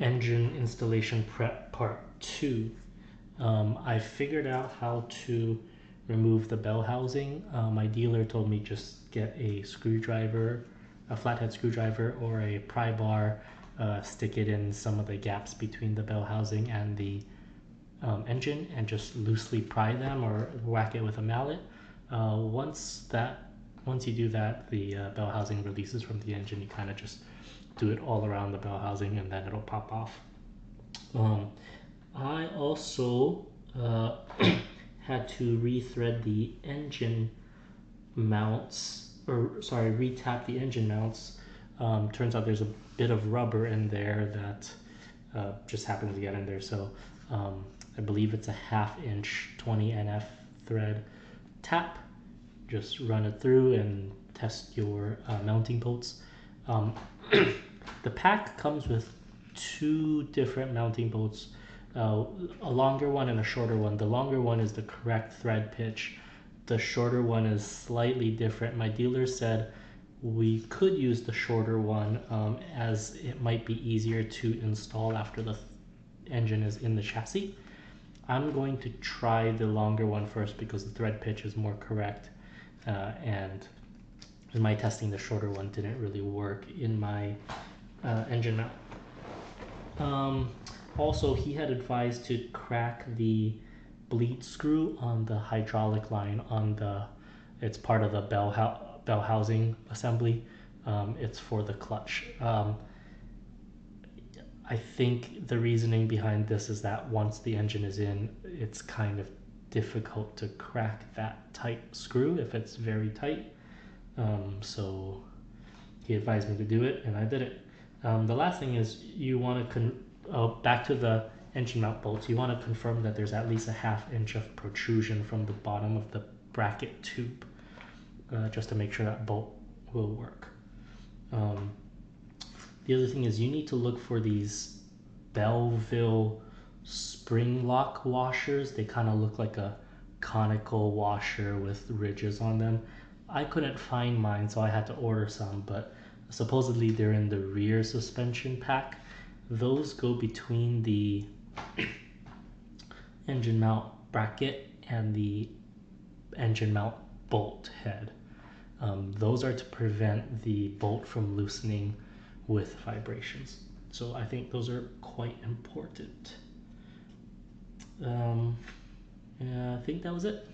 Engine installation prep part 2. I figured out how to remove the bell housing. My dealer told me just get a screwdriver, a flathead screwdriver or a pry bar, stick it in some of the gaps between the bell housing and the engine and just loosely pry them or whack it with a mallet. Once you do that, the bell housing releases from the engine. You kind of just do it all around the bell housing and then it'll pop off. I also had to rethread the engine mounts, or sorry, retap the engine mounts. Turns out there's a bit of rubber in there that just happens to get in there. So I believe it's a 1/2 inch 20 NF thread tap. Just run it through and test your mounting bolts. The pack comes with 2 different mounting bolts, a longer one and a shorter one. The longer one is the correct thread pitch. The shorter one is slightly different. My dealer said we could use the shorter one as it might be easier to install after the engine is in the chassis. I'm going to try the longer one first because the thread pitch is more correct, and in my testing the shorter one didn't really work in my engine mount. Also, he had advised to crack the bleed screw on the hydraulic line on the, it's part of the bell housing assembly. It's for the clutch. I think the reasoning behind this is that once the engine is in, it's kind of difficult to crack that tight screw if it's very tight. So he advised me to do it and I did it. The last thing is you want to, back to the engine mount bolts, you want to confirm that there's at least a 1/2 inch of protrusion from the bottom of the bracket tube, just to make sure that bolt will work. The other thing is you need to look for these Belleville spring lock washers. They kind of look like a conical washer with ridges on them. I couldn't find mine, so I had to order some, but supposedly they're in the rear suspension pack. Those go between the engine mount bracket and the engine mount bolt head. Those are to prevent the bolt from loosening with vibrations. So I think those are quite important. Yeah, I think that was it.